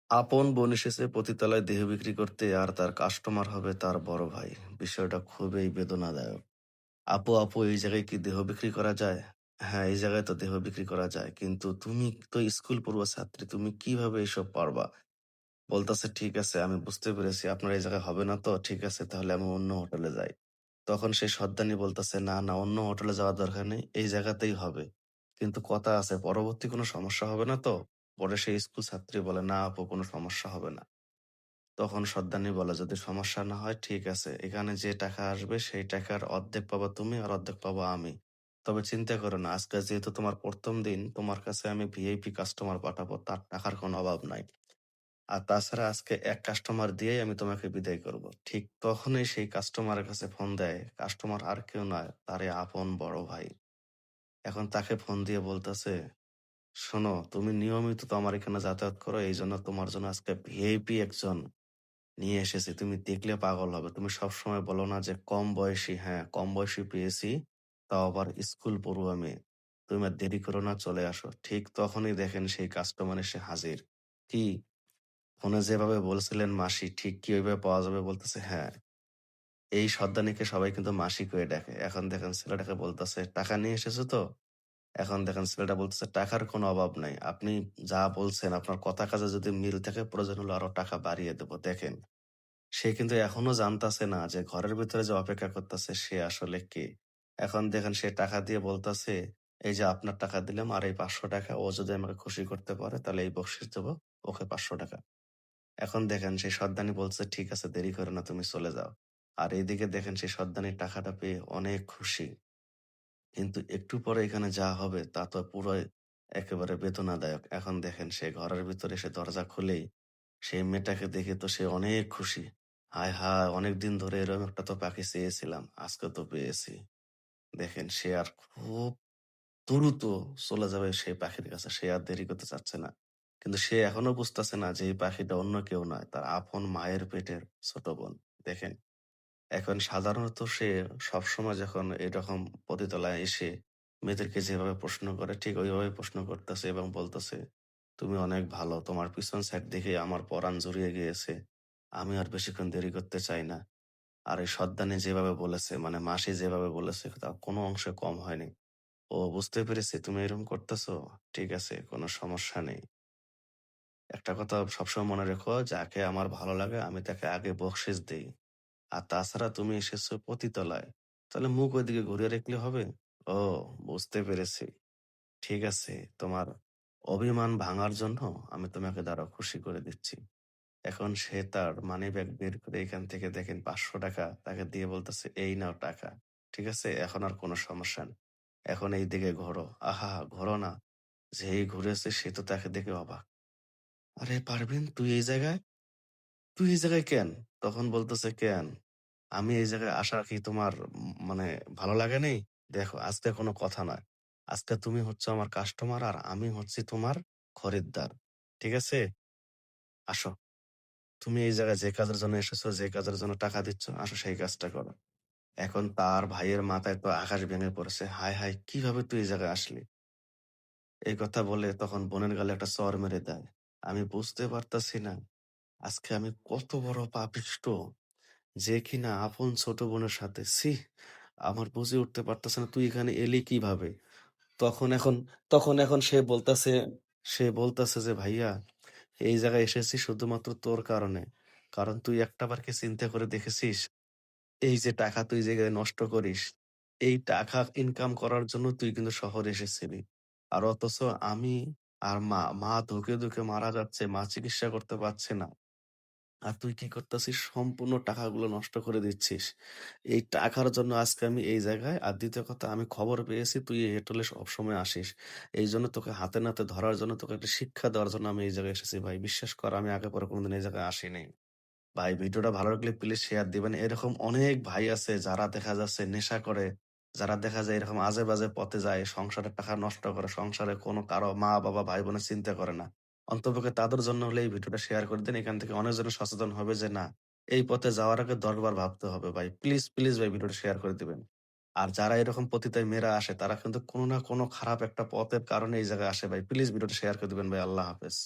আপন বোন এসেছে পতিতালয়ে দেহ বিক্রি করতে আর তার কাস্টমার হবে তার বড় ভাই। বিষয়টা খুবই বেদনাদায়ক। আপু এই জায়গায় কি দেহ বিক্রি করা যায়? হ্যাঁ, এই জায়গায় তো দেহ বিক্রি করা যায়। কিন্তু তুমি তো স্কুল পড়ুয়া ছাত্রী, তুমি কিভাবে এসব পারবা? বলতেছে ঠিক আছে আমি বুঝতে পেরেছি আপনার এই জায়গায় হবে না তো ঠিক আছে তাহলে আমি অন্য হোটেলে যাই। তখন সেই সর্দানি বলতেছে না অন্য হোটেলে যাওয়ার দরকার নেই, এই জায়গাতেই হবে। কিন্তু কথা আছে পরবর্তী কোনো সমস্যা হবে না তো? পরে সেই স্কুল ছাত্রী বলে না আপু কোনো সমস্যা হবে না। তখন সর্দারনী বলে, "যদি সমস্যা না হয় ঠিক আছে। এখানে যে টাকা আসবে সেই টাকার অর্ধেক পাবা তুমি আর অর্ধেক পাবো আমি। তবে চিন্তা করো না, আজকে যেহেতু তোমার ১ম দিন, তোমার কাছে আমি ভিআইপি কাস্টমার পাঠাবো। তার টাকার কোনো অভাব নাই। আর তাছাড়া আজকে এক কাস্টমার দিয়েই আমি তোমাকে বিদায় করব।" ঠিক তখনই সেই কাস্টমারের কাছে ফোন দেয়। কাস্টমার আর কেউ নয়, তারই আপন বড় ভাই। এখন তাকে ফোন দিয়ে বলতেছে, "শোনো, তুমি নিয়মিত তো আমার এখানে যাতায়াত করো। এইজন্য তোমার জন্য আজকে ভিআইপি একজন নিয়ে এসেছি। তুমি দেখলে পাগল হবে। তুমি সবসময় বলো না যে কম বয়সী, হ্যাঁ, কম বয়সী পেয়েছি। তাও আবার স্কুল পড়ুয়া মেয়ে। তুমি আর দেরি করো না, চলে আসো। ঠিক তখনই দেখেন সেই কাস্টমার এসে হাজির। কি? ফোনে যেভাবে বলছিলেন মাসি, ঠিক কি ওইভাবে পাওয়া যাবে? বলতেছে হ্যাঁ। এই সর্দানিকে সবাই কিন্তু মাসি কয়ে ডাকে। এখন দেখেন ছেলেটাকে বলতেছে, টাকা নিয়ে এসেছো তো? এখন দেখেন ছেলেটা বলতেছে, টাকার কোনো অভাব নাই। আপনি যা বলছেন আপনার কথা কাজে যদি মিল থাকে প্রয়োজন হলে আরো টাকা বাড়িয়ে দেব। দেখেন সে কিন্তু এখনো জানতাছে না যে ঘরের ভিতরে যে অপেক্ষা করতেছে সে আসলে কে। এখন দেখেন সে টাকা দিয়ে বলতাছে, "এই যে আপনার টাকা দিলাম আর এই ৳৫০০ ও যদি আমাকে খুশি করতে পারে তাহলে এই বকশিস দেবো, ওকে ৳৫০০।" এখন দেখেন সেই সর্দানি বলছে, "ঠিক আছে দেরি করো না তুমি চলে যাও।" আর এইদিকে দেখেন সেই সর্দানি টাকাটা পেয়ে অনেক খুশি। কিন্তু একটু পরে এখানে যা হবে তা তো পুরোই একেবারে বেদনাদায়ক। এখন দেখেন সে ঘরের ভিতরে এসে দরজা খুলেই সেই মেয়েটাকে দেখে তো সে অনেক খুশি। হায় হায়! অনেকদিন ধরে এরকম একটা তো পাখি চেয়েছিলাম। আজকে তো পেয়েছি। দেখেন সে আর খুব দ্রুত চলে যাবে সেই পাখির কাছে। সে আর দেরি করতে চাচ্ছে না। কিন্তু সে এখনো বুঝতেছে না যে এই পাখিটা অন্য কেউ নয়। তার আপন মায়ের পেটের ছোট বোন। দেখেন এখন সাধারণত সে সবসময় যখন এরকম পতিতালয়ে এসে মেয়েদেরকে যেভাবে প্রশ্ন করে ঠিক ওইভাবে প্রশ্ন করতেছে এবং বলতেছে, "তুমি অনেক ভালো। তোমার পিছন সাইড দেখেই আমার পরাণ জুড়িয়ে গিয়েছে। আমি আর বেশিক্ষণ দেরি করতে চাই না।" আর এই সর্দানি যেভাবে বলেছে মানে মাসি যেভাবে বলেছে তা কোনো অংশে কম হয়নি। "ও বুঝতে পেরেছি তুমি এরকম করতেছো? ঠিক আছে কোনো সমস্যা নেই। একটা কথা সবসময় মনে রেখো যাকে আমার ভালো লাগে আমি তাকে আগে বকশিস দেই। আর তাছাড়া তুমি এসেছো পতিতলায়। তাহলে মুখ ওইদিকে ঘুরিয়ে রাখলে হবে? ও বুঝতে পেরেছি। ঠিক আছে, তোমার অভিমান ভাঙার জন্য আমি তোমাকে দাঁড়াও খুশি করে দিচ্ছি। এখন সে তার মানিব্যাগ বের করে এখান থেকে দেখেন ৳৫০০ তাকে দিয়ে বলতেছে, "এই নাও টাকা। ঠিক আছে? এখন আর কোনো সমস্যা নেই। এখন এইদিকে ঘোরো।" আহা! ঘোরো না। যেই ঘুরেছে সে তো তাকে দেখে অবাক। "আরে পারভীন তুই এই জায়গায়? তুই এই জায়গায় কেন?" তখন বলতেছে, "কেন? আমি এই জায়গায় আসা কি তোমার মানে ভালো লাগে নাই? দেখো আজকে কোনো কথা নয়। আজকে তুমি হচ্ছ আমার কাস্টমার আর আমি হচ্ছি তোমার খরিদ্দার। ঠিক আছে? আসো। তুমি এই জায়গায় যে কাজের জন্য এসেছো, যে কাজের জন্য টাকা দিচ্ছ, আসো সেই কাজটা করো।" এখন তার ভাইয়ের মাথায় তো আকাশ ভেঙে পড়েছে। হায়, হায়! কিভাবে তুই এই জায়গায় আসলি? এই কথা বলে তখন বোনের গালে একটা চড় মেরে দেয়। আমি বুঝতে পারতাছি না, আজকে আমি কত বড় পাপিষ্ঠ! যে কিনা আপন ছোট বোনের সাথে ছিহ! আমার বুঝে উঠতে পারতেছে না তুই এখানে এলি কিভাবে? তখন এখন তখন এখন সে বলতেছে যে, "ভাইয়া এই জায়গায় এসেছি শুধুমাত্র তোর কারণে। কারণ তুই একটাবার কি চিন্তা করে দেখেছিস? এই যে টাকা তুই যে নষ্ট করিস, এই টাকা ইনকাম করার জন্য তুই কিন্তু শহরে এসেছিলি। আর অথচ আমি আর মা ধুকে মারা যাচ্ছে, মা চিকিৎসা করতে পারছে না। আর তুই কি করতেছিস? সম্পূর্ণ টাকাগুলো নষ্ট করে দিচ্ছিস। এই টাকার জন্য আজকে আমি এই জায়গায়। আর দ্বিতীয় কথা আমি খবর পেয়েছি তুই এই হোটেলে সবসময় আসিস। এইজন্য তোকে হাতে নাতে ধরার জন্য তোকে একটা শিক্ষা দেওয়ার জন্য আমি এই জায়গায় এসেছি ভাই। বিশ্বাস কর আমি আগে পরে কোনদিন এই জায়গায় আসিনি। ভাই ভিডিওটা ভালো লাগলে প্লিজ শেয়ার দিবেন। এরকম অনেক ভাই আছে যারা দেখা যাচ্ছে নেশা করে, যারা দেখা যায় এরকম আজে-বাজে পথে যায়, সংসারের টাকা নষ্ট করে, সংসারে কোনো কারো মা-বাবা, ভাই-বোনের চিন্তা করে না। অন্ততপক্ষে তাদের জন্য হলে এই ভিডিওটা শেয়ার করে দিন। এখান থেকে অনেকজন সচেতন হবে যে না, এই পথে যাওয়ার আগে ১০ বার ভাবতে হবে ভাই। প্লিজ ভাই ভিডিওটা শেয়ার করে দিবেন। আর যারা এরকম পতিতায় মেয়েরা আসে তারা কিন্তু কোনো না কোনো খারাপ একটা পথের কারণে এই জায়গায় আসে ভাই। প্লিজ ভিডিওটা শেয়ার করে দিবেন ভাই। আল্লাহ হাফেজ।